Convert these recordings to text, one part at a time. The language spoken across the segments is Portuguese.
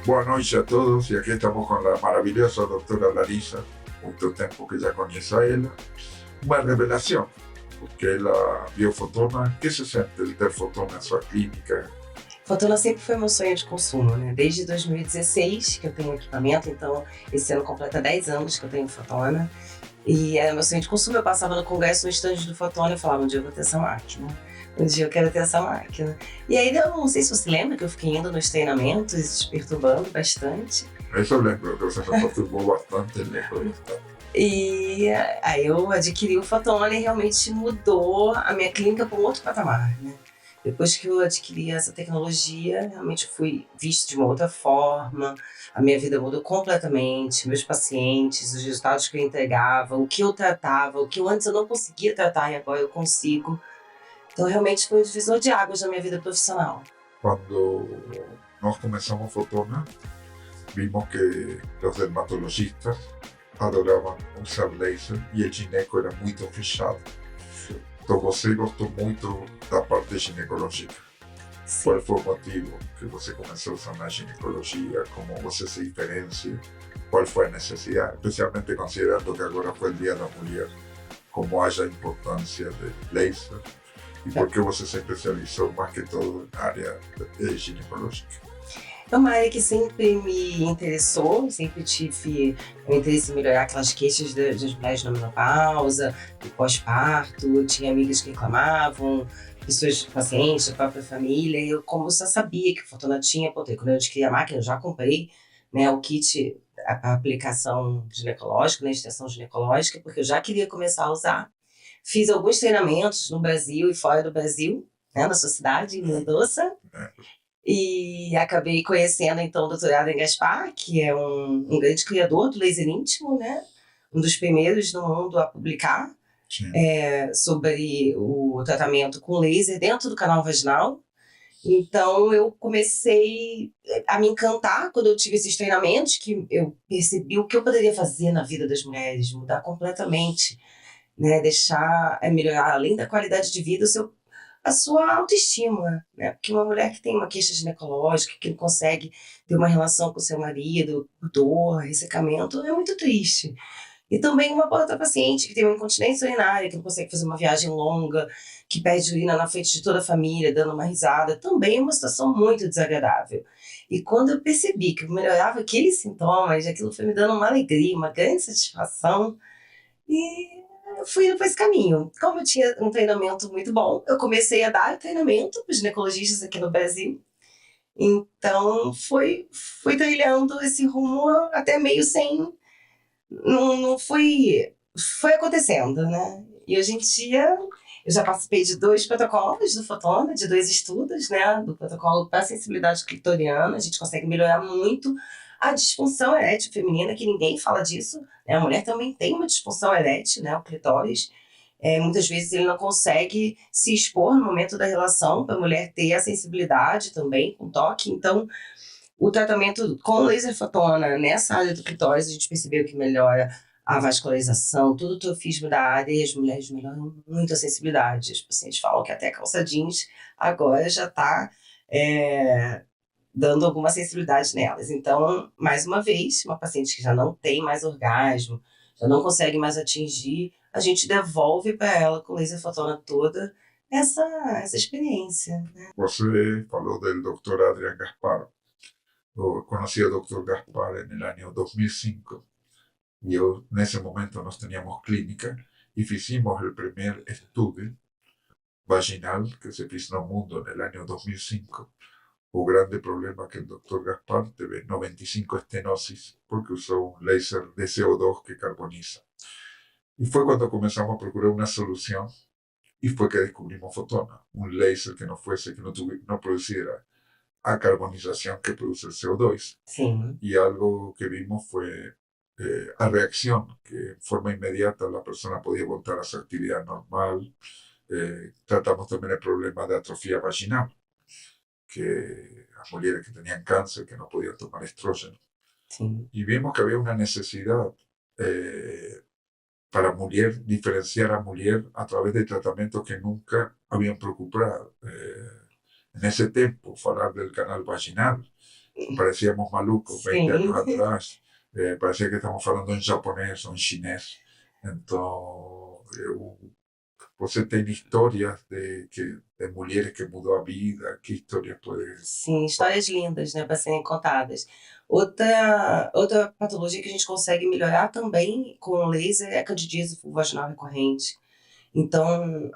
Boa noite a todos e aqui estamos com a maravilhosa doutora Larissa, muito tempo que já conheço a ela. Uma revelação, porque ela viu fotona. O que se sente de ter fotona na sua clínica? Fotona sempre foi meu sonho de consumo, né? Desde 2016 que eu tenho equipamento, então esse ano completa 10 anos que eu tenho Fotona. E era meu sonho de consumo. Eu passava no congresso, no estande do Fotona, e falava: um dia eu vou ter essa máquina. Um dia eu quero ter essa máquina. E aí, eu não sei se você lembra que eu fiquei indo nos treinamentos, perturbando bastante. Isso eu lembro que você me perturbou bastante, lembro bastante. E aí eu adquiri o Fotona e realmente mudou a minha clínica para um outro patamar, né? Depois que eu adquiri essa tecnologia, realmente fui visto de uma outra forma, a minha vida mudou completamente, meus pacientes, os resultados que eu entregava, o que eu tratava, o que eu antes eu não conseguia tratar e agora eu consigo. Então realmente foi um divisor de águas na minha vida profissional. Quando nós começamos fotona, vimos que os dermatologistas adoravam usar laser e o gineco era muito fechado. Então você gostou muito da parte ginecológica. Qual foi o motivo que você começou a usar na ginecologia? Como você se diferencia? Qual foi a necessidade? Especialmente considerando que agora foi o Dia da Mulher. Como haja importância de laser? E por que você se especializou mais que todo na área ginecológica? É uma área que sempre me interessou, sempre tive o interesse em melhorar aquelas queixas das mulheres na menopausa, do pós-parto. Eu tinha amigas que reclamavam, pessoas, pacientes da própria família. E eu, como eu já sabia que a Fortuna tinha, quando eu adquiri a máquina, eu já comprei, né, o kit, a aplicação ginecológica, né, extensão ginecológica, porque eu já queria começar a usar. Fiz alguns treinamentos no Brasil e fora do Brasil, né, na sua cidade, em Mendoza. E acabei conhecendo, então, o Dr. Adrien Gaspar, que é um grande criador do laser íntimo, né? Um dos primeiros no mundo a publicar sobre o tratamento com laser dentro do canal vaginal. Então, eu comecei a me encantar quando eu tive esses treinamentos, que eu percebi o que eu poderia fazer na vida das mulheres, mudar completamente, né? Deixar, melhorar, além da qualidade de vida, a sua autoestima, né? Porque uma mulher que tem uma queixa ginecológica, que não consegue ter uma relação com seu marido, por dor, ressecamento, é muito triste. E também uma outra paciente que tem uma incontinência urinária, que não consegue fazer uma viagem longa, que pede urina na frente de toda a família, dando uma risada, também é uma situação muito desagradável. E quando eu percebi que eu melhorava aqueles sintomas, aquilo foi me dando uma alegria, uma grande satisfação, e eu fui indo para esse caminho. Como eu tinha um treinamento muito bom, eu comecei a dar treinamento para os ginecologistas aqui no Brasil. Então, fui trilhando esse rumo até meio sem. Não foi. Foi acontecendo, né? E hoje em dia, eu já participei de 2 protocolos do Fotona, de 2 estudos, né? Do protocolo para sensibilidade clitoriana. A gente consegue melhorar muito a disfunção erétil feminina, que ninguém fala disso, né? A mulher também tem uma disfunção erétil, né? O clitóris. Muitas vezes ele não consegue se expor no momento da relação, para a mulher ter a sensibilidade também com toque. Então, o tratamento com laser fotona nessa área do clitóris, a gente percebeu que melhora a vascularização, todo o trofismo da área, e as mulheres melhoram muito a sensibilidade. Os pacientes falam que até a calça jeans agora já está dando alguma sensibilidade nelas. Então, mais uma vez, uma paciente que já não tem mais orgasmo, já não consegue mais atingir, a gente devolve para ela com laser fotona toda essa experiência. Você falou do Dr. Adrian Gaspar. Eu conheci o Dr. Gaspar no ano 2005 e eu, nesse momento nós tínhamos clínica e fizemos o primeiro estudo vaginal que se fez no mundo no ano 2005. O grande problema é que o Dr. Gaspar teve 95 estenosis porque usou um laser de CO2 que carboniza. E foi quando começamos a procurar uma solução y fue que descubrimos Fotona, un laser que no fuese, que no produciera a carbonización que produce el CO2. Sim. Y algo que vimos fue a reacción, que en forma inmediata la persona podía volver a su actividad normal. Tratamos también el problema de atrofia vaginal, que las mujeres que tenían cáncer, que no podían tomar estrógeno. Sim. Y vimos que había una necesidad para mujer, diferenciar a mujer a través de tratamientos que nunca habían preocupado. En ese tiempo, hablar del canal vaginal parecíamos malucos 20 Sim. anos atrás. Parecia que estamos falando em japonês ou em chinês. Então, você tem histórias de mulheres que mudou a vida? Que histórias pode... Sim, histórias lindas, né, para serem contadas. Outra patologia que a gente consegue melhorar também com o laser é a candidíase vulvovaginal recorrente. Então,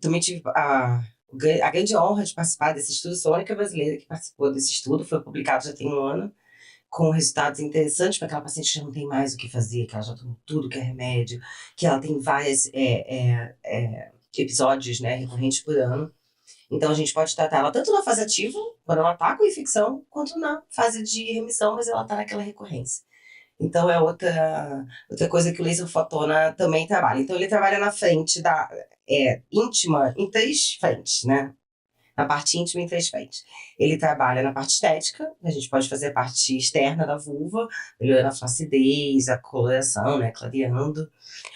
também tive a grande honra de participar desse estudo. Sou a única brasileira que participou desse estudo. Foi publicado já tem um ano, com resultados interessantes para aquela paciente que já não tem mais o que fazer, que ela já tomou tudo que é remédio, que ela tem vários episódios, né, recorrentes por ano. Então, a gente pode tratar ela tanto na fase ativa, quando ela está com infecção, quanto na fase de remissão, mas ela está naquela recorrência. Então, é outra coisa que o laser fotona também trabalha. Então, ele trabalha na frente da íntima em 3 frentes, né? Na parte íntima em 3 frentes. Ele trabalha na parte estética, a gente pode fazer a parte externa da vulva, melhorando a flacidez, a coloração, né? Clareando.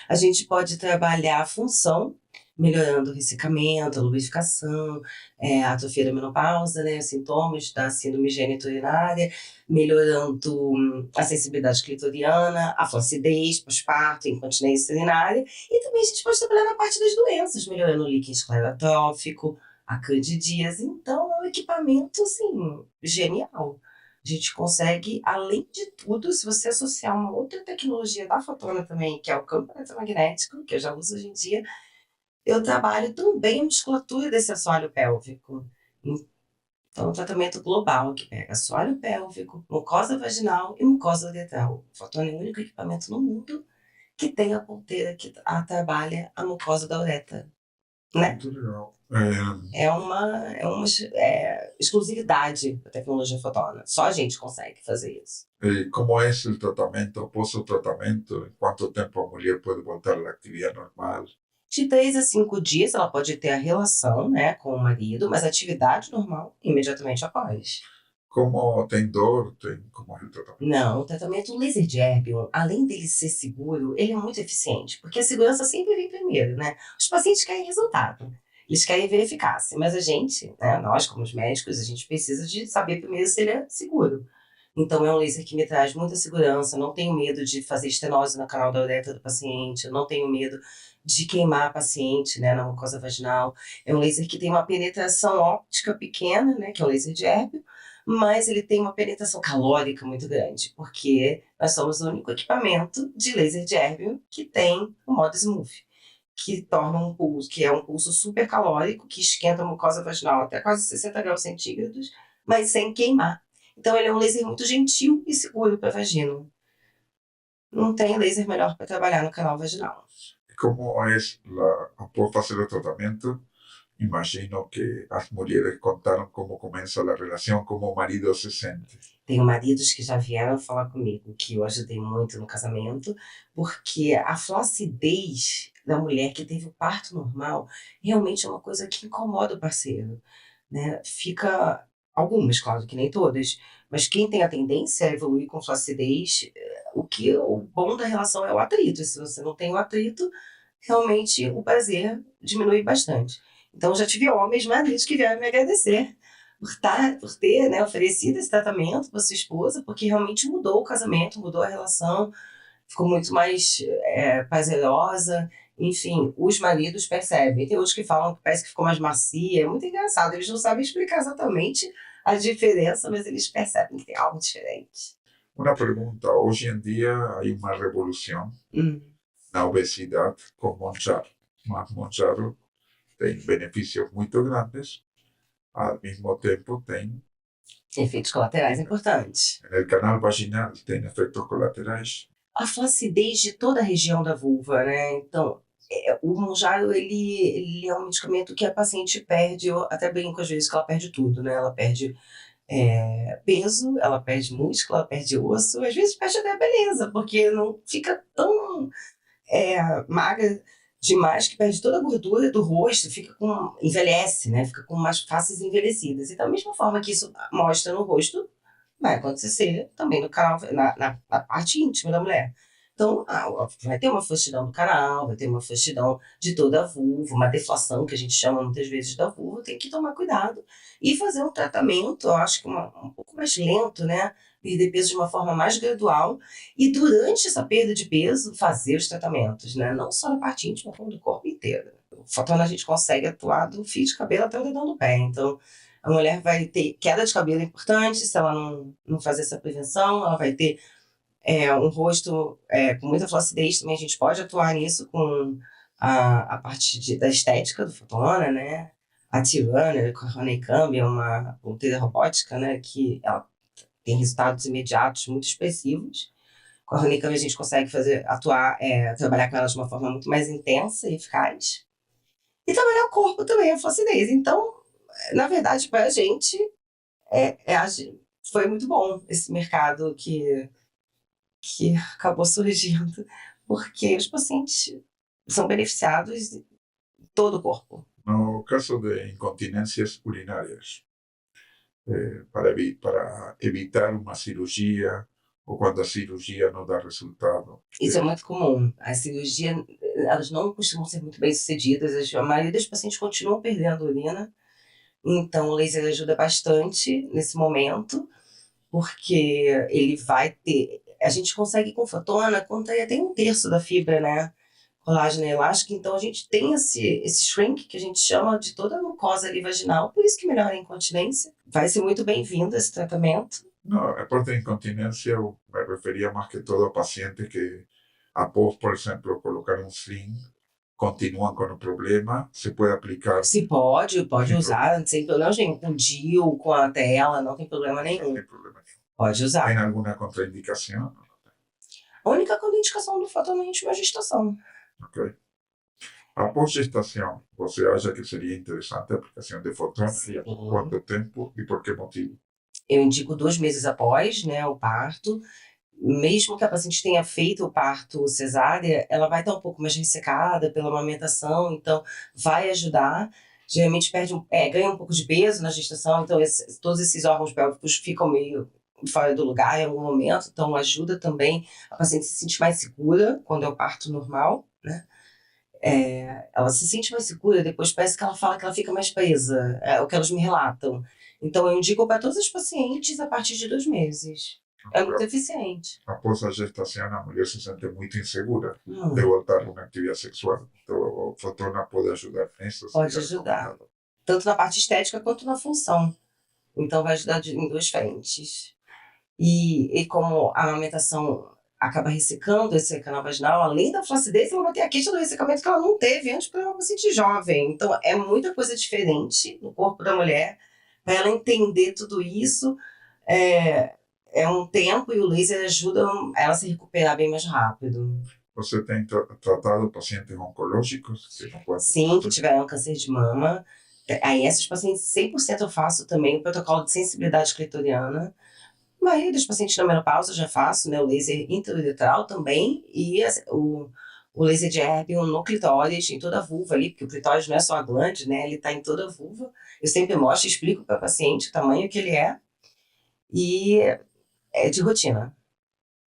A gente pode trabalhar a função, melhorando o ressecamento, a lubrificação, a atrofia da menopausa, né, sintomas da síndrome geniturinária, melhorando a sensibilidade clitoriana, a flacidez, pós-parto, incontinência urinária, e também a gente pode trabalhar na parte das doenças, melhorando o líquido esclerotrófico, a candidíase. Então, é um equipamento, assim, genial. A gente consegue, além de tudo, se você associar uma outra tecnologia da fotona também, que é o campo eletromagnético, que eu já uso hoje em dia, eu trabalho também a musculatura desse assoalho pélvico. Então, um tratamento global que pega assoalho pélvico, mucosa vaginal e mucosa uretral. O fotona é o único equipamento no mundo que tem a ponteira que trabalha a mucosa da uretra, né? Muito legal. É uma exclusividade da tecnologia fotona. Só a gente consegue fazer isso. Como é o tratamento, após o tratamento, em quanto tempo a mulher pode voltar à atividade normal? De 3 a 5 dias, ela pode ter a relação, né, com o marido, mas a atividade normal imediatamente após. Como tem dor, como é o tratamento? Não, o tratamento laser de Erbium, além dele ser seguro, ele é muito eficiente, porque a segurança sempre vem primeiro, né? Os pacientes querem resultado, eles querem ver eficácia, mas a gente, né, nós como os médicos, a gente precisa de saber primeiro se ele é seguro. Então é um laser que me traz muita segurança, não tenho medo de fazer estenose no canal da uretra do paciente, eu não tenho medo de queimar a paciente, né, na mucosa vaginal. É um laser que tem uma penetração óptica pequena, né, que é o laser de Erbium, mas ele tem uma penetração calórica muito grande, porque nós somos o único equipamento de laser de Erbium que tem o modo Smooth, que torna um pulso, que é um pulso super calórico, que esquenta a mucosa vaginal até quase 60 graus centígrados, mas sem queimar. Então ele é um laser muito gentil e seguro para a vagina. Não tem laser melhor para trabalhar no canal vaginal. Como é após fazer o tratamento? Imagino que as mulheres contaram como começa a relação, como o marido se sente. Tenho maridos que já vieram falar comigo que eu ajudei muito no casamento, porque a flacidez da mulher que teve o parto normal realmente é uma coisa que incomoda o parceiro, né? Fica algumas, claro que nem todas, mas quem tem a tendência a evoluir com flacidez, o bom da relação é o atrito. E se você não tem o atrito, realmente o prazer diminui bastante. Então, já tive homens maridos que vieram me agradecer por ter, né, oferecido esse tratamento para sua esposa, porque realmente mudou o casamento, mudou a relação, ficou muito mais prazerosa. Enfim, os maridos percebem. Tem outros que falam que parece que ficou mais macia. É muito engraçado. Eles não sabem explicar exatamente a diferença, mas eles percebem que tem algo diferente. Uma pergunta: hoje em dia há uma revolução na obesidade com Mounjaro. Mas Mounjaro tem benefícios muito grandes, ao mesmo tempo tem... Efeitos colaterais importantes. No canal vaginal tem efeitos colaterais. A flacidez de toda a região da vulva, né? Então, o Mounjaro, ele é um medicamento que a paciente perde, eu até brinco às vezes que ela perde tudo, né? Ela perde peso, ela perde músculo, ela perde osso, às vezes perde até a beleza, porque não fica tão magra demais que perde toda a gordura do rosto, envelhece, né? Fica com umas faces envelhecidas. E da mesma forma que isso mostra no rosto, vai acontecer também no canal, na parte íntima da mulher. Então, vai ter uma frouxidão do canal, vai ter uma frouxidão de toda a vulva, uma deflação, que a gente chama muitas vezes da vulva, tem que tomar cuidado e fazer um tratamento, eu acho que um pouco mais lento, né? Perder peso de uma forma mais gradual e durante essa perda de peso, fazer os tratamentos, né? Não só na parte íntima, como do corpo inteiro. O fotona a gente consegue atuar do fio de cabelo até o dedão do pé, então a mulher vai ter queda de cabelo importante, se ela não fazer essa prevenção, ela vai ter um rosto com muita flacidez também, a gente pode atuar nisso com a parte da estética do fotona, né? A T-Runner, com a Honeycomb, é uma ponteira robótica, né? Que ela tem resultados imediatos muito expressivos. Com a Honeycomb a gente consegue trabalhar com ela de uma forma muito mais intensa e eficaz. E trabalhar o corpo também, a flacidez. Então, na verdade, para a gente, foi muito bom esse mercado que acabou surgindo, porque os pacientes são beneficiados de todo o corpo. No caso de incontinencias urinarias, para evitar uma cirurgia ou quando a cirurgia não dá resultado. Isso é muito comum. A cirurgia, elas não costumam ser muito bem sucedidas, a maioria dos pacientes continuam perdendo urina, então o laser ajuda bastante nesse momento, porque ele vai ter... A gente consegue com fotona contrair até 1/3 da fibra, né? Colágeno elástico, então a gente tem esse shrink que a gente chama de toda a mucosa ali vaginal, por isso que melhora a incontinência. Vai ser muito bem-vindo esse tratamento. Não, a parte de incontinência eu me referia mais que todo a pacientes que, após, por exemplo, colocar um sling, continuam com o problema, se pode aplicar. Se pode usar, sem problema nenhum. Com o DIU, com a tela, não tem problema nenhum. Não tem problema nenhum. Pode usar. Tem alguma contraindicação? A única contraindicação do fotona íntima é a gestação. Ok. Após gestação, você acha que seria interessante a aplicação de fotona? Sim. Quanto tempo e por que motivo? Eu indico 2 meses após, né, o parto. Mesmo que a paciente tenha feito o parto cesárea, ela vai estar um pouco mais ressecada pela amamentação, então vai ajudar. Geralmente ganha um pouco de peso na gestação, então todos esses órgãos pélvicos ficam meio fora do lugar em algum momento, então ajuda também a paciente se sentir mais segura quando é o parto normal, né? Ela se sente mais segura, depois parece que ela fala que ela fica mais presa, é o que elas me relatam. Então eu indico para todas as pacientes a partir de 2 meses. É muito eficiente. Após a gestação, a mulher se sente muito insegura de voltar a uma atividade sexual. Então, a fotona pode ajudar nisso? Pode ajudar. Tanto na parte estética quanto na função. Então, vai ajudar em 2 frentes. E como a amamentação acaba ressecando esse canal vaginal, além da flacidez, ela vai ter a queixa do ressecamento que ela não teve antes para uma paciente jovem. Então, é muita coisa diferente no corpo da mulher. Para ela entender tudo isso, é um tempo e o laser ajuda ela a se recuperar bem mais rápido. Você tem tratado pacientes oncológicos? Sim, que tiveram câncer de mama. Aí essas pacientes 100% eu faço também o protocolo de sensibilidade clitoriana. A maioria dos pacientes na menopausa já faço, né, o laser intrauretral também e o laser de erbium no clitóris, em toda a vulva ali, porque o clitóris não é só a glande, né, ele está em toda a vulva. Eu sempre mostro e explico para o paciente o tamanho que ele é e é de rotina.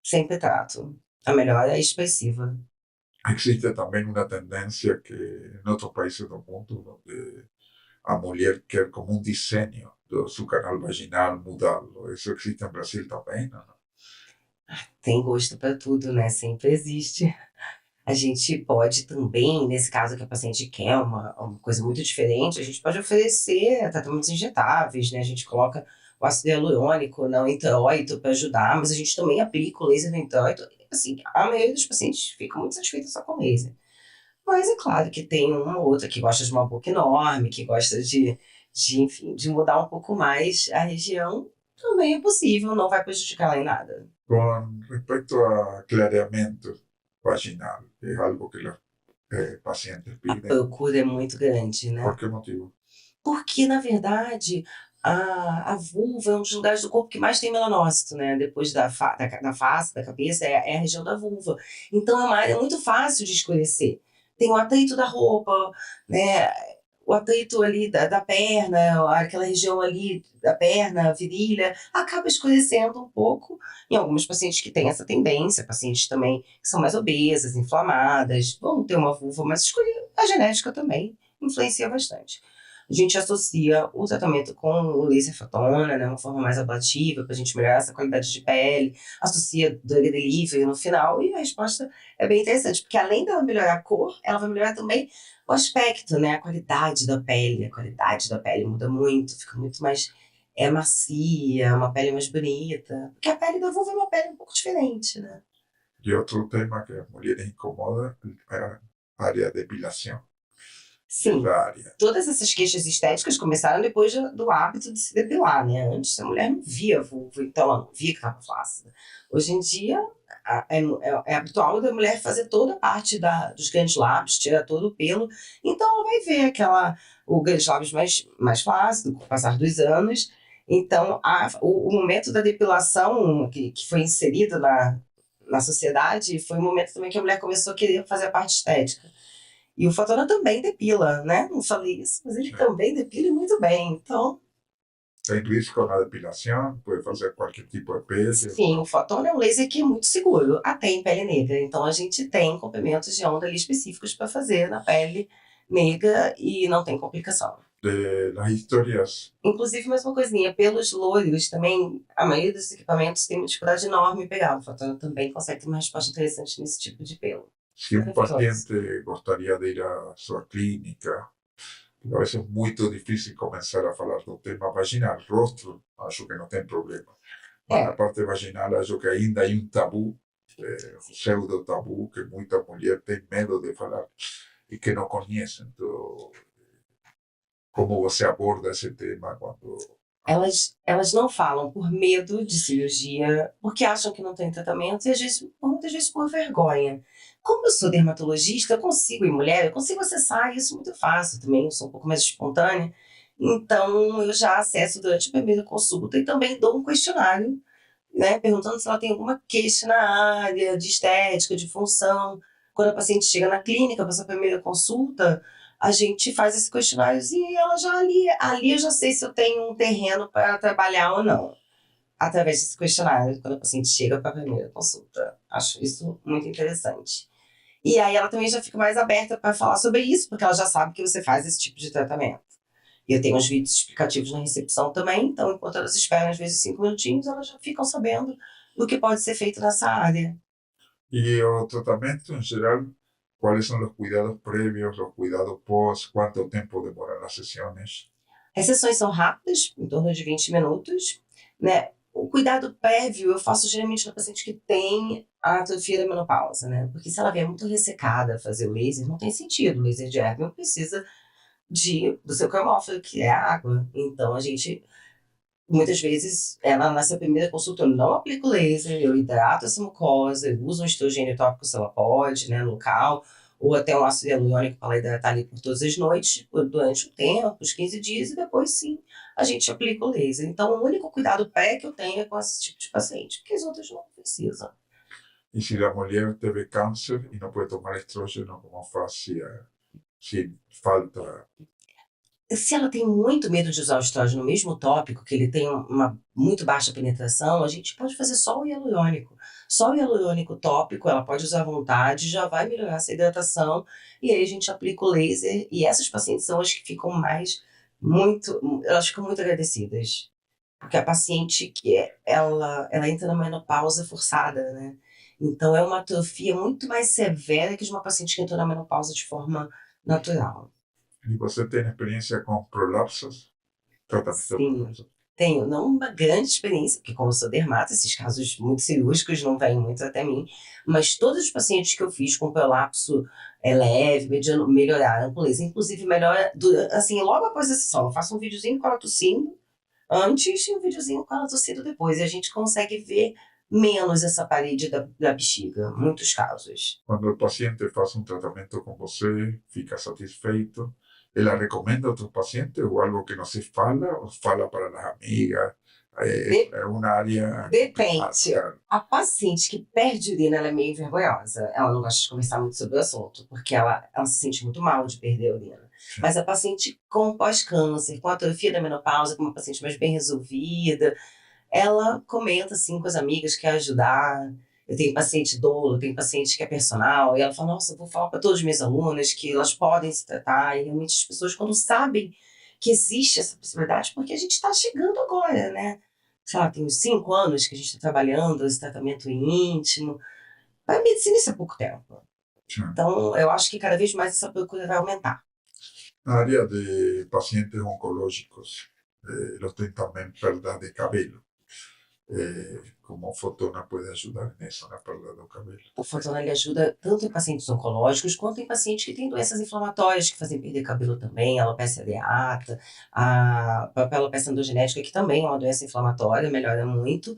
Sempre trato. A melhora é expressiva. Existe também uma tendência que em outros países do mundo, onde a mulher quer como um desenho do seu canal vaginal mudá-lo. Isso existe no Brasil também, não? Tem gosto para tudo, né? Sempre existe. A gente pode também, nesse caso que a paciente quer uma coisa muito diferente, a gente pode oferecer tratamentos injetáveis, né? A gente coloca o ácido hialurônico no introito para ajudar, mas a gente também aplica o laser no introito. Assim, a maioria dos pacientes fica muito satisfeita só com laser. Mas é claro que tem uma ou outra que gosta de uma boca enorme, que gosta enfim, de mudar um pouco mais a região. Também é possível, não vai prejudicar ela em nada. Com respeito a clareamento vaginal, é algo que os pacientes A pedem. procura é muito grande, né? Por que motivo? Porque, na verdade, a vulva é um dos lugares do corpo que mais tem melanócito, né? Depois da face, da cabeça, é a região da vulva. Então, é uma área muito fácil de escurecer. Tem o atrito da roupa, né? o atrito ali da perna, aquela região ali da perna, virilha, acaba escurecendo um pouco em algumas pacientes que têm essa tendência, pacientes também que são mais obesas, inflamadas, vão ter uma vulva mais escura. A genética também influencia bastante. A gente associa o tratamento com o laser fotona, né, uma forma mais ablativa, para a gente melhorar essa qualidade de pele, associa drug delivery no final, e a resposta é bem interessante, porque além dela melhorar a cor, ela vai melhorar também o aspecto, né, a qualidade da pele. A qualidade da pele muda muito, fica muito mais macia, uma pele mais bonita, porque a pele da vulva é uma pele um pouco diferente, né? Y otro tema que a las mujeres incomoda es la área de depilación. Sim, Esa área. todas essas queixas estéticas começaram depois do hábito de se depilar, né? Antes a mulher não via vulva, então ela não via que estava flácida. Hoje em dia é habitual da mulher fazer toda a parte dos grandes lábios, tirar todo o pelo, então ela vai ver o grandes lábios mais flácido com o passar dos anos. Então o momento da depilação que foi inserido na sociedade foi o momento também que a mulher começou a querer fazer a parte estética. E o Fotona também depila, né? Não falei isso, mas ele também depila e muito bem. Então, Tem risco na depilação, pode fazer qualquer tipo de pele. sim, o Fotona é um laser que é muito seguro, até em pele negra. Então, a gente tem comprimentos de onda ali específicos para fazer na pele negra e não tem complicação. De las historias, Inclusive, mais uma coisinha, pelos loiros também, a maioria dos equipamentos tem uma dificuldade enorme em pegar. O Fotona também consegue ter uma resposta interessante nesse tipo de pelo. si un paciente gustaría de ir a su clínica, porque a veces es muy difícil comenzar a hablar del tema vaginal, rostro, acho que no tem problema. Mas na parte vaginal, acho que ainda hay un tabú, un pseudo tabú, que muita mulher tem medo de falar e que não conhecem. Então, como você aborda esse tema quando... Elas não falam por medo de cirurgia, porque acham que não tem tratamento e muitas vezes por vergonha. Como eu sou dermatologista, eu consigo, e mulher, eu consigo acessar isso muito fácil também, eu sou um pouco mais espontânea. Então, eu já acesso durante a primeira consulta e também dou um questionário, né, perguntando se ela tem alguma queixa na área de estética, de função. Quando a paciente chega na clínica para essa primeira consulta, a gente faz esse questionário e ela já ali eu já sei se eu tenho um terreno para trabalhar ou não, através desse questionário, quando a paciente chega para a primeira consulta. Acho isso muito interessante. E aí ela também já fica mais aberta para falar sobre isso, porque ela já sabe que você faz esse tipo de tratamento. E eu tenho uns vídeos explicativos na recepção também, então enquanto elas esperam às vezes 5 minutinhos, elas já ficam sabendo do que pode ser feito nessa área. E o tratamento, em geral, quais são os cuidados prévios, os cuidados pós, quanto tempo demoram as sessões? As sessões são rápidas, em torno de 20 minutos, né? O cuidado prévio eu faço geralmente na paciente que tem a atrofia da menopausa, né? Porque se ela vier muito ressecada a fazer o laser, não tem sentido. O laser de Erbium precisa do seu cromófilo, que é a água. Então, a gente, muitas vezes, ela nessa primeira consulta, eu não aplico laser, eu hidrato essa mucosa, eu uso um estrogênio tópico se ela pode, né, no local, ou até um ácido hialurônico para ela hidratar ali por todas as noites, durante o tempo, os 15 dias, e depois sim, a gente aplica o laser. Então, o único cuidado pré que eu tenho é com esse tipo de paciente, porque as outras não precisam. E se a mulher teve câncer e não pode tomar estrógeno, como faz se falta? Se ela tem muito medo de usar o estrógeno, mesmo tópico, que ele tem uma muito baixa penetração, a gente pode fazer só o hialurônico. Só o hialurônico tópico, ela pode usar à vontade, já vai melhorar essa hidratação, e aí a gente aplica o laser, e essas pacientes são as que ficam elas ficam muito agradecidas. Porque a paciente ela entra na menopausa forçada, né? Então é uma atrofia muito mais severa que de uma paciente que entrou na menopausa de forma natural. E você tem experiência com prolapsos? Sim, tenho não uma grande experiência, porque como eu sou dermato, esses casos muito cirúrgicos não vêm muito até mim, mas todos os pacientes que eu fiz com prolapso leve, mediano, melhoraram com laser. Inclusive melhora, assim, logo após a sessão. Eu faço um videozinho com ela tossindo antes e um videozinho com ela tossindo depois. E a gente consegue ver menos essa parede da bexiga, em muitos casos. Quando o paciente faz um tratamento com você, fica satisfeito, ela recomenda a outros pacientes ou algo que não se fala, ou fala para as amigas? É uma área... Depende. A paciente que perde urina, ela é meio vergonhosa. Ela não gosta de conversar muito sobre o assunto, porque ela se sente muito mal de perder a urina. Sim. Mas a paciente com pós-câncer, com atrofia da menopausa, com uma paciente mais bem resolvida, ela comenta assim com as amigas que quer ajudar. Eu tenho paciente dolo, eu tenho paciente que é personal, e ela fala, nossa, eu vou falar para todas as minhas alunas que elas podem se tratar, e realmente as pessoas quando sabem que existe essa possibilidade, porque a gente está chegando agora, né? Sei lá, tem uns 5 anos que a gente está trabalhando esse tratamento íntimo. Para a medicina isso é pouco tempo. Sí. Então, eu acho que cada vez mais essa procura vai aumentar. Área de pacientes oncológicos, los tienen también pérdida de cabello. Como Fotona puede ayudar en eso, na perda do cabelo? O Fotona ele ajuda tanto em pacientes oncológicos quanto em pacientes que têm doenças inflamatórias que fazem perder cabelo também, a alopecia areata, a própria alopecia androgenética, que também é uma doença inflamatória, melhora muito.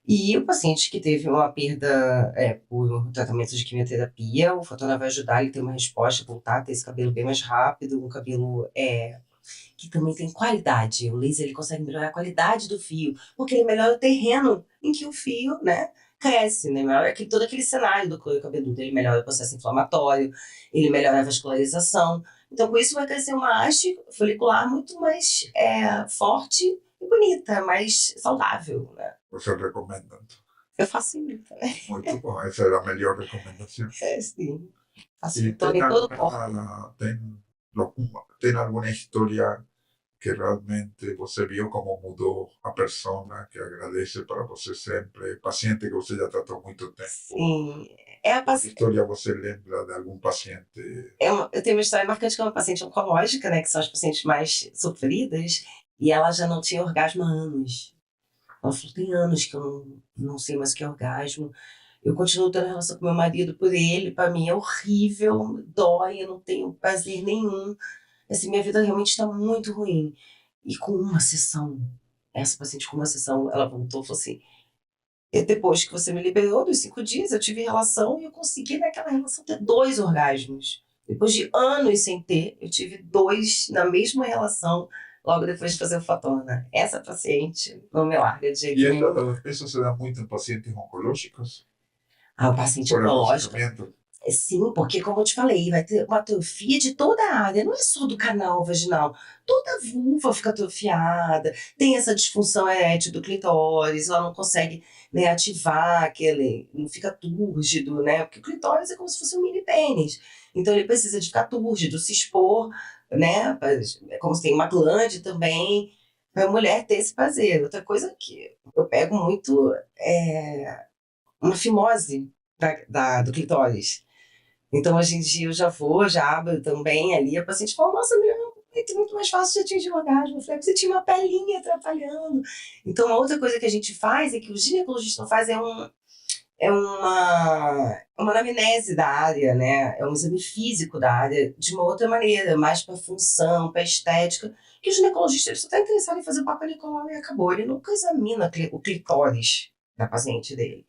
E o paciente que teve uma perda por tratamento de quimioterapia, o Fotona vai ajudar ele a ter uma resposta, voltar a ter esse cabelo bem mais rápido, um cabelo que também tem qualidade. O laser ele consegue melhorar a qualidade do fio, porque ele melhora o terreno em que o fio, né, cresce, né? Melhora todo aquele cenário do couro cabeludo. Ele melhora o processo inflamatório, ele melhora a vascularização. Então, com isso, vai crescer uma haste folicular muito mais forte e bonita, mais saudável, né? Você recomenda, então? Eu faço isso também. Muito bom, essa é a melhor recomendação. Sim. Faço E em todo o corpo. tem alguma história que realmente você viu como mudou a persona, que agradece para você sempre, paciente que você já tratou há muito tempo? Sim. Que história você lembra de algum paciente? Eu tenho uma história marcante que é uma paciente oncológica, né, que são as pacientes mais sofridas, e ela já não tinha orgasmo há anos. Ela falou, tem anos que eu não sei mais o que é orgasmo. Eu continuo tendo relação com meu marido por ele, para mim é horrível, dói, eu não tenho prazer nenhum. Assim, minha vida realmente está muito ruim. E com uma sessão, essa paciente com uma sessão, ela voltou e falou assim, e depois que você me liberou dos 5 dias, eu tive relação e eu consegui naquela relação ter 2 orgasmos. Depois de anos sem ter, eu tive 2 na mesma relação, logo depois de fazer o Fotona. Essa paciente não me larga de jeito E nenhum. isso se dá muito em pacientes oncológicos? O paciente Por oncológico, aconselhamento? sim, porque como eu te falei, vai ter uma atrofia de toda a área, não é só do canal vaginal. Toda a vulva fica atrofiada, tem essa disfunção erétil do clitóris, ela não consegue, né, ativar aquele, não fica túrgido, né? Porque o clitóris é como se fosse um mini pênis. Então ele precisa de ficar túrgido, se expor, né? É como se tem uma glande também, para a mulher ter esse prazer. Outra coisa que eu pego muito é uma fimose do clitóris. Então, hoje em dia, eu já abro também ali, a paciente fala, nossa, mulher, é muito mais fácil de atingir o orgasmo. Eu falei, você tinha uma pelinha atrapalhando. Então, uma outra coisa que a gente faz, é que o ginecologista faz, uma anamnese da área, né? É um exame físico da área, de uma outra maneira, mais para função, para estética, que o ginecologista ele só está interessado em fazer o Papa Nicolau e acabou. Ele nunca examina o clitóris da paciente dele.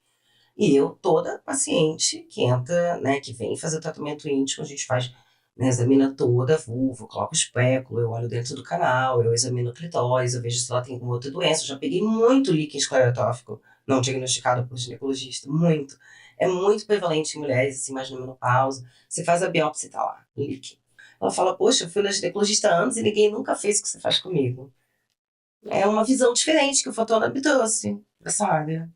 E eu, toda paciente que entra, né, que vem fazer o tratamento íntimo, a gente faz, né, examina toda a vulva, coloca o espéculo, eu olho dentro do canal, eu examino o clitóris, eu vejo se ela tem alguma outra doença. Eu já peguei muito líquen esclerotófico não diagnosticado por ginecologista, muito. É muito prevalente em mulheres, assim, mais na menopausa. Você faz a biópsia e tá lá, líquen. Ela fala, poxa, eu fui na ginecologista antes e ninguém nunca fez o que você faz comigo. É uma visão diferente que o Fotona me trouxe dessa área.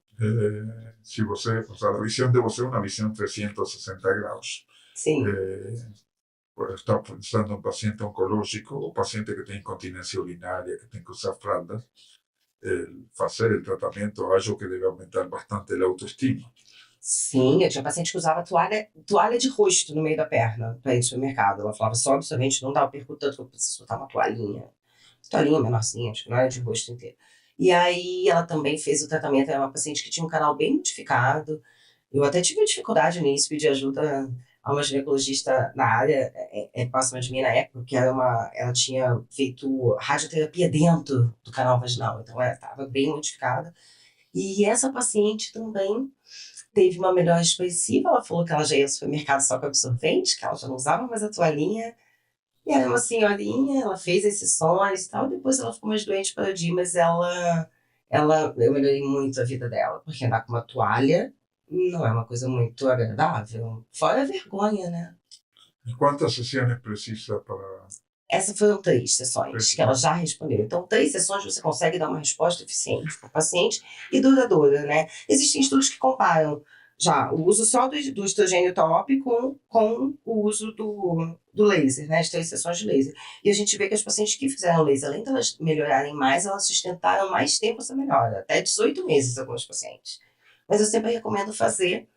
Se você, o sea, a visão de você é uma visão 360 graus. Sim. Está pensando em um paciente oncológico ou paciente que tem incontinência urinária, que tem que usar fraldas, fazer o tratamento, acho que deve aumentar bastante a autoestima. Sim, eu tinha paciente que usava toalha de rosto no meio da perna para ir no supermercado. Ela falava só absorvente, não dava perco tanto que eu preciso botar uma toalhinha menorzinha, acho que não era de rosto inteiro. E aí ela também fez o tratamento, era uma paciente que tinha um canal bem modificado. Eu até tive dificuldade nisso, pedi ajuda a uma ginecologista na área, próxima de mim na época, porque ela tinha feito radioterapia dentro do canal vaginal, então ela estava bem modificada. E essa paciente também teve uma melhora expressiva, ela falou que ela já ia ao supermercado só com absorvente, que ela já não usava mais a toalhinha. E era uma senhorinha, ela fez esses sessões e tal, depois ela ficou mais doente para o dia, mas eu melhorei muito a vida dela, porque andar com uma toalha não é uma coisa muito agradável, fora a vergonha, né? E quantas sessões precisa para... Essas foram 3 sessões Três que ela sessões. já respondeu. Então, 3 sessões você consegue dar uma resposta eficiente para o paciente e duradoura, né? Existem estudos que comparam já o uso só do estrogênio tópico com o uso do laser, né? As 3 sessões de laser. E a gente vê que as pacientes que fizeram laser, além de elas melhorarem mais, elas sustentaram mais tempo essa melhora, até 18 meses algumas pacientes. Mas eu sempre recomendo fazer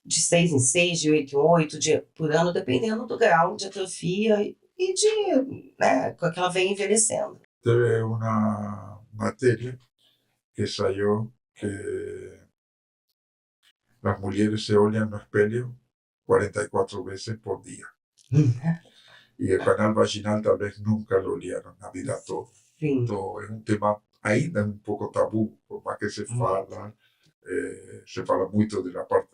de 6 em 6, de 8 em 8 por ano, dependendo do grau de atrofia e de, né, com que ela vem envelhecendo. Teve una materia que salió que las mujeres se olhan no espelho 44 veces por día. Y el canal vaginal tal vez nunca lo olharam na vida toda. Sim. Então é um tema ainda um pouco tabu, por mais que se fala muito da parte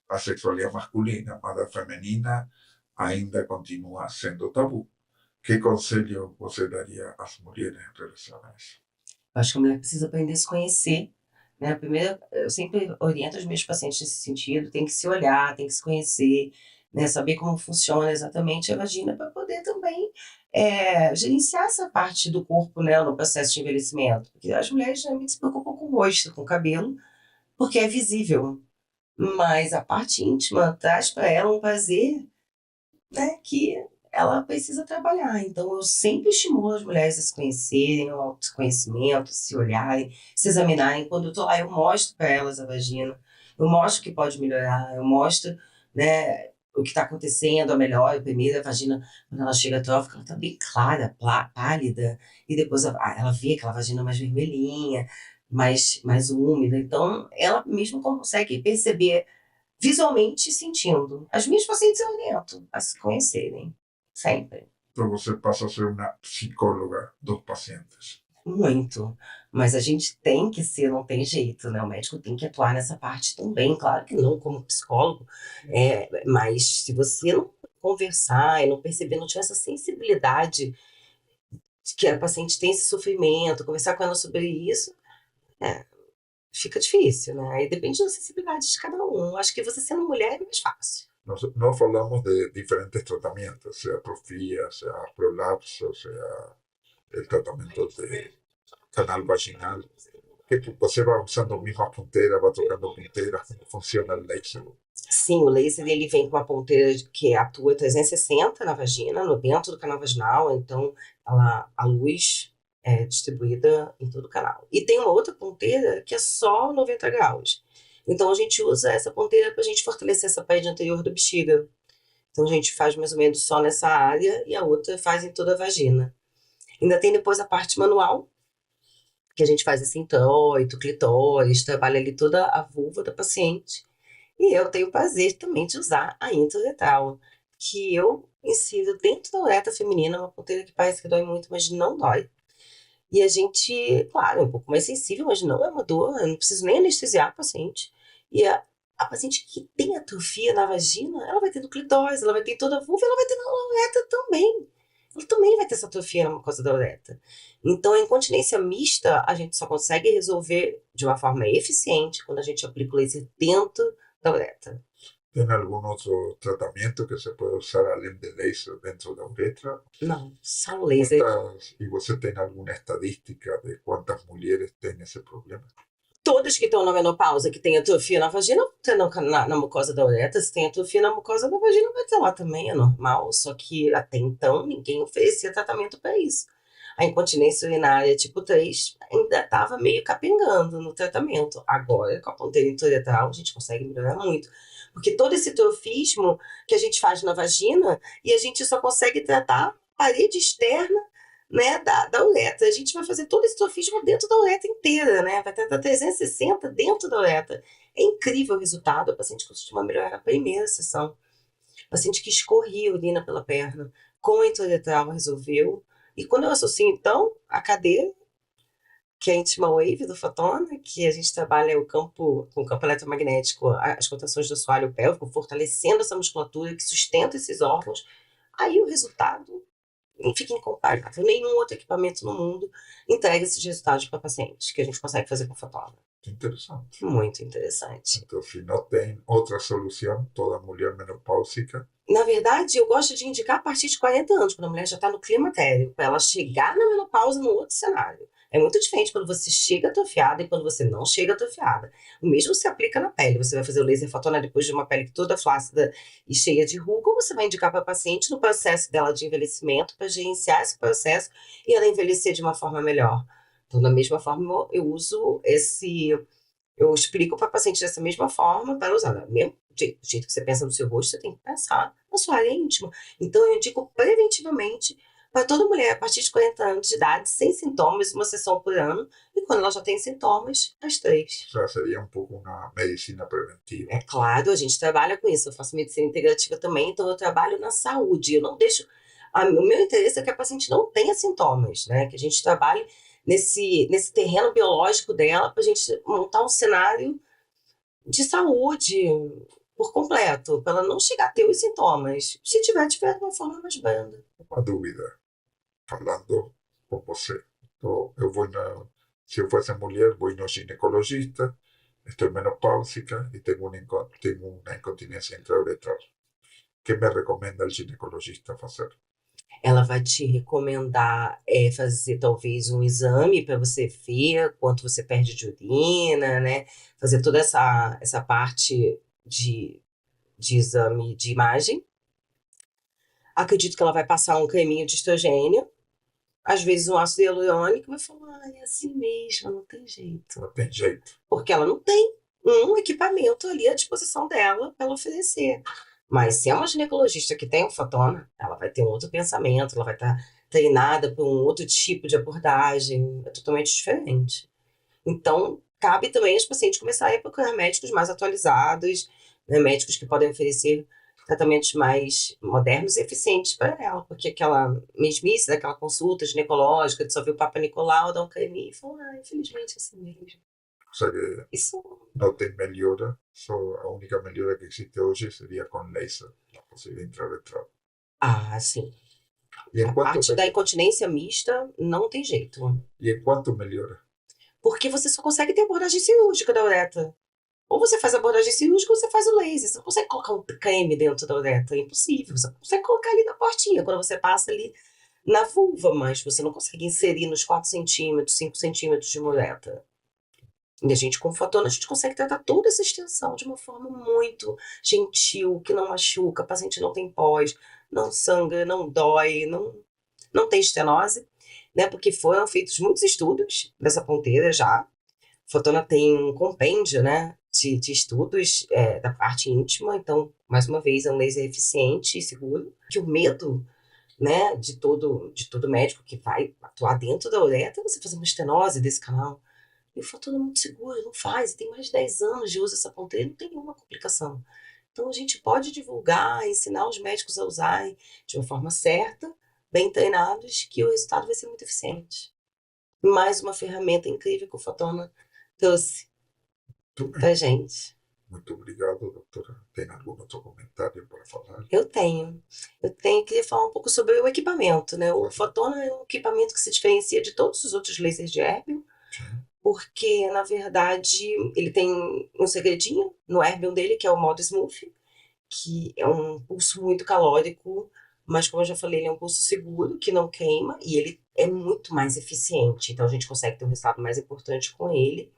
da sexualidade masculina, mas da feminina ainda continua sendo tabu. Que conselho você daria às mulheres em relação a isso? Eu acho que a mulher precisa aprender a se conhecer, né? Primeiro, eu sempre oriento os meus pacientes nesse sentido, tem que se olhar, tem que se conhecer, né? Saber como funciona exatamente a vagina para poder também gerenciar essa parte do corpo, né, no processo de envelhecimento. Porque as mulheres geralmente se preocupam com o rosto, com o cabelo, porque é visível. Mas a parte íntima traz para ela um prazer, né, que ela precisa trabalhar. Então, eu sempre estimulo as mulheres a se conhecerem, ao autoconhecimento, se olharem, se examinarem. Quando eu tô lá, eu mostro para elas a vagina, eu mostro o que pode melhorar, eu mostro, né, o que está acontecendo, a melhor, a primeira vagina, quando ela chega atrófica, ela está bem clara, pálida, e depois ela vê aquela vagina mais vermelhinha, mais úmida. Então, ela mesma consegue perceber visualmente e sentindo. As minhas pacientes eu oriento a se conhecerem, sempre. Então você passa a ser uma psicóloga dos pacientes. Muito. Mas a gente tem que ser, não tem jeito, né? O médico tem que atuar nessa parte também, claro que não como psicólogo, mas se você não conversar e não perceber, não tiver essa sensibilidade de que a paciente tem esse sofrimento, conversar com ela sobre isso, fica difícil, né? Aí depende da sensibilidade de cada um. Acho que você sendo mulher é mais fácil. Nós falamos de diferentes tratamientos, sea atrofia, sea prolapso, sea el tratamiento de canal vaginal. Que você vai usando a mesma ponteira, vai trocando ponteiras, como funciona o laser? Sim, o laser ele vem com uma ponteira que atua 360 na vagina, no dentro do canal vaginal, então a luz é distribuída em todo o canal. E tem uma outra ponteira que é só 90 graus. Então a gente usa essa ponteira para a gente fortalecer essa parede anterior da bexiga. Então a gente faz mais ou menos só nessa área e a outra faz em toda a vagina. Ainda tem depois a parte manual, que a gente faz assim, introito, clitóris, trabalha ali toda a vulva da paciente. E eu tenho o prazer também de usar a intrauretral, que eu insiro dentro da uretra feminina, uma ponteira que parece que dói muito, mas não dói. E a gente, claro, é um pouco mais sensível, mas não é uma dor, eu não preciso nem anestesiar a paciente. E a paciente que tem atrofia na vagina, ela vai ter no clitóris, ela vai ter toda a vulva, ela vai ter na uretra também. Ela também vai ter essa atrofia na mucosa da uretra. Então, a incontinência mista, a gente só consegue resolver de uma forma eficiente quando a gente aplica o laser dentro da uretra. Tem algum outro tratamento que se pode usar além de laser dentro da uretra? Não, só o laser. E você tem alguma estadística de quantas mulheres têm esse problema? Todas que estão na menopausa, que tem atrofia na vagina, vão ter na mucosa da uretra. Se tem atrofia na mucosa da vagina, vai ter lá também, é normal. Só que até então ninguém oferecia tratamento para isso. A incontinência urinária tipo 3 ainda estava meio capengando no tratamento. Agora, com a ponteira intrauretral, a gente consegue melhorar muito. Porque todo esse trofismo que a gente faz na vagina, e a gente só consegue tratar a parede externa, né, da uretra. A gente vai fazer todo esse trofismo dentro da uretra inteira, né? Vai tratar 360 dentro da uretra. É incrível o resultado. A paciente costuma melhorar na primeira sessão. A paciente que escorria urina pela perna, com a intrauretral resolveu. E quando eu associo, então, a cadeira, que é a Intima Wave do Fotona, que a gente trabalha com o campo eletromagnético, as contrações do assoalho pélvico, fortalecendo essa musculatura que sustenta esses órgãos, aí o resultado fica incomparável. Nenhum outro equipamento no mundo entrega esses resultados para pacientes que a gente consegue fazer com o Fotona. Interessante. Muito interessante. Então, se não tem outra solução, toda mulher menopáusica Na verdade, eu gosto de indicar a partir de 40 anos, quando a mulher já está no climatério, para ela chegar na menopausa num outro cenário. É muito diferente quando você chega atrofiada e quando você não chega atrofiada. O mesmo se aplica na pele. Você vai fazer o laser fotona depois de uma pele toda flácida e cheia de ruga, ou você vai indicar para a paciente no processo dela de envelhecimento, para gerenciar esse processo e ela envelhecer de uma forma melhor. Então, da mesma forma, eu uso esse. Eu explico para a paciente dessa mesma forma para usar. Mesmo do jeito que você pensa no seu rosto, você tem que pensar na sua área íntima. Então, eu indico preventivamente para toda mulher a partir de 40 anos de idade, sem sintomas, uma sessão por ano. E quando ela já tem sintomas, as 3. O sea, sería un poco una medicina preventiva. É claro, a gente trabalha com isso. Eu faço medicina integrativa também, então eu trabalho na saúde. Eu não deixo. O meu interesse é que a paciente não tenha sintomas, né? Que a gente trabalhe nesse terreno biológico dela para a gente montar um cenário de saúde por completo, para ela não chegar a ter os sintomas. Se tiver de uma forma mais branda. Uma dúvida, falando con você. Então, se eu fosse mulher, vou no ginecologista, estou menopáusica e tenho uma incontinência intrauretral. ¿Qué me recomienda el ginecologista hacer? Ela vai te recomendar fazer talvez um exame para você ver quanto você perde de urina, né? Fazer toda essa parte de exame de imagem. Acredito que ela vai passar um creminho de estrogênio, às vezes um ácido hialurônico, e vai falar, é assim mesmo, não tem jeito. Não tem jeito. Porque ela não tem um equipamento ali à disposição dela para ela oferecer. Mas se é uma ginecologista que tem um fotona, ela vai ter um outro pensamento, ela vai estar treinada por um outro tipo de abordagem, é totalmente diferente. Então, cabe também aos pacientes começarem a procurar médicos mais atualizados, né, médicos que podem oferecer tratamentos mais modernos e eficientes para ela, porque aquela mesmice daquela consulta ginecológica, de só ver o Papa Nicolau, dar um creme e falar, infelizmente, assim mesmo. O sea que Isso. no tem melhora, só a única melhora que existe hoje seria com laser, a possibilidade intrauretral. Ah, sim. E A parte da incontinência mista não tem jeito. E em quanto melhora? Porque você só consegue ter abordagem cirúrgica da uretra. Ou você faz a abordagem cirúrgica ou você faz o laser. Você não consegue colocar um creme dentro da uretra. É impossível. Você consegue colocar ali na portinha, quando você passa ali na vulva, mas você não consegue inserir nos 4 centímetros, 5 centímetros de uma uretra. E a gente, com fotona, a gente consegue tratar toda essa extensão de uma forma muito gentil, que não machuca, o paciente não tem pós, não sangra, não dói, não tem estenose, né? Porque foram feitos muitos estudos dessa ponteira já. Fotona tem um compêndio, né, de estudos da parte íntima, então, mais uma vez, é um laser eficiente e seguro. Que o medo, né, de todo médico que vai atuar dentro da uretra é você fazer uma estenose desse canal. E o Fotona é muito seguro, não faz. Tem mais de 10 anos de uso dessa ponteira, não tem nenhuma complicação. Então a gente pode divulgar, ensinar os médicos a usarem de uma forma certa, bem treinados, que o resultado vai ser muito eficiente. Mais uma ferramenta incrível que o Fotona trouxe pra gente. Muito obrigado, doutora. Tem algum outro comentário para falar? Eu queria falar um pouco sobre o equipamento, né? O Fotona é um equipamento que se diferencia de todos os outros lasers de Erbium, porque, na verdade, ele tem um segredinho no Erbium dele, que é o modo Smooth, que é um pulso muito calórico, mas, como eu já falei, ele é um pulso seguro, que não queima, e ele é muito mais eficiente, então a gente consegue ter um resultado mais importante com ele.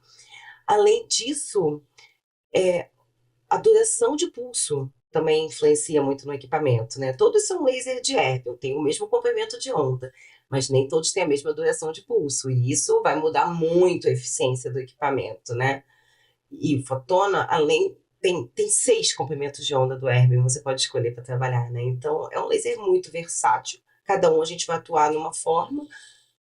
Além disso, a duração de pulso também influencia muito no equipamento, né? Todos são laser de Erbium, tem o mesmo comprimento de onda, mas nem todos têm a mesma duração de pulso, e isso vai mudar muito a eficiência do equipamento, né? E o Fotona, tem 6 comprimentos de onda do Erbium, você pode escolher para trabalhar, né? Então, é um laser muito versátil. Cada um a gente vai atuar numa forma,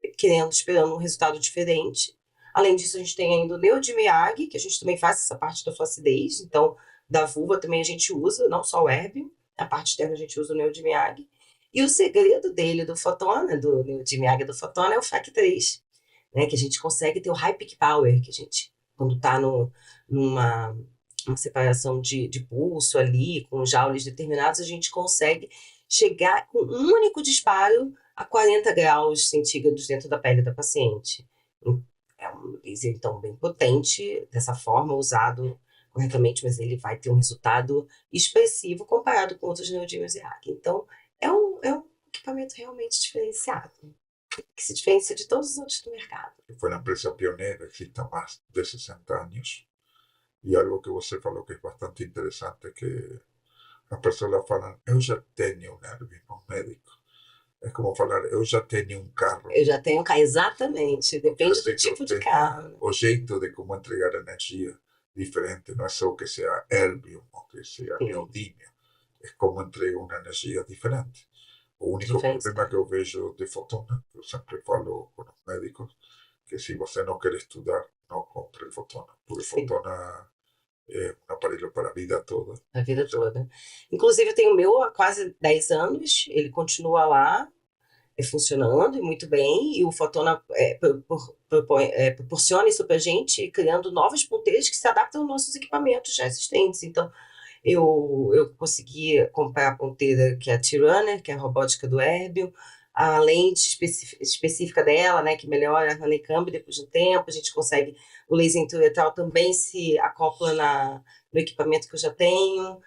esperando um resultado diferente. Além disso, a gente tem ainda o Neodimiag, que a gente também faz essa parte da flacidez. Então, da vulva também a gente usa, não só o Erbium. A parte externa a gente usa o Neodimiag. E o segredo dele, do Fotona, do Neodimiag do Fotona, é o FAC3, né? Que a gente consegue ter o High Peak Power, que a gente, quando está numa uma separação de pulso ali, com joules determinados, a gente consegue chegar com um único disparo a 40 graus centígrados dentro da pele da paciente. É um laser, então, bem potente, dessa forma, usado corretamente, mas ele vai ter um resultado expressivo comparado com outros neodímios EAG. Então, é um equipamento realmente diferenciado, que se diferencia de todos os outros do mercado. Fue una empresa pionera, existe más de 60 años. Y algo que você falou que es bastante interesante, que as pessoas falam, eu já tenho um herbismo médico. É como falar, eu já tenho um carro. Eu já tenho um carro, exatamente, depende do tipo de carro. O jeito de como entregar energia diferente, não é só que seja Erbium ou que seja neodímio, é como entrega uma energia diferente. O único problema que eu vejo de fotona, que eu sempre falo com os médicos, que se você não quer estudar, não compre fotona, porque fotona é um aparelho para a vida toda. A vida toda. Inclusive, eu tenho o meu há quase 10 anos, ele continua lá, funcionando e muito bem, e o Fotona proporciona isso para a gente, criando novas ponteiras que se adaptam aos nossos equipamentos já existentes. Então, eu consegui comprar a ponteira que é a T-Runner, que é a robótica do Erbium, a lente específica dela, né, que melhora a honeycomb depois de um tempo, a gente consegue, o laser intraoretral também se acopla no equipamento que eu já tenho,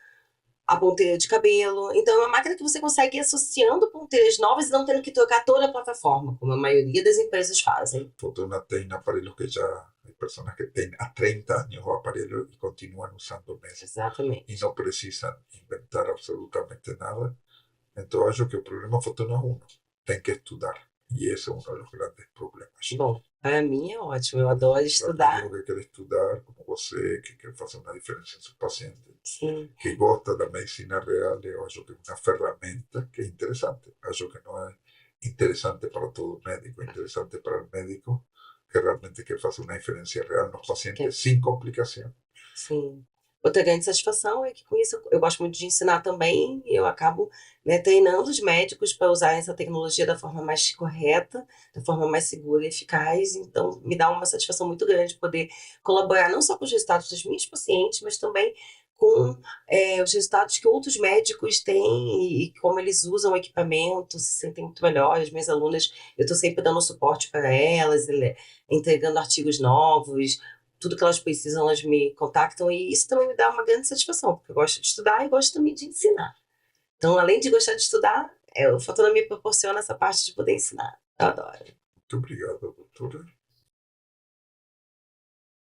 a ponteira de cabelo. Então, é uma máquina que você consegue ir associando ponteiras novas e não tendo que trocar toda a plataforma, como a maioria das empresas fazem. Fotona tem aparelhos que já... Há pessoas que têm há 30 anos o aparelho e continuam usando mesmo. Exatamente. E não precisam inventar absolutamente nada. Então, acho que o problema Fotona é um. Tem que estudar. E esse é um dos grandes problemas. Bom, para mim é ótimo. Eu adoro estudar. Para que quer estudar, como você, que quer fazer uma diferença em seus pacientes, Sim. que gosta da medicina real, eu acho que é uma ferramenta que é interessante. Acho que não é interessante para todo médico, é interessante para o médico que realmente quer fazer uma diferença real nos pacientes sem complicação. Sim. Outra grande satisfação é que com isso eu gosto muito de ensinar também, e eu acabo, né, treinando os médicos para usar essa tecnologia da forma mais correta, da forma mais segura e eficaz. Então, me dá uma satisfação muito grande poder colaborar não só com os resultados dos meus pacientes, mas também com os resultados que outros médicos têm e como eles usam o equipamento, se sentem muito melhor. As minhas alunas, eu estou sempre dando suporte para elas, entregando artigos novos, tudo que elas precisam, elas me contactam, e isso também me dá uma grande satisfação, porque eu gosto de estudar e gosto também de ensinar. Então, além de gostar de estudar, o Fotona me proporciona essa parte de poder ensinar. Eu adoro. Muito obrigado, doutora.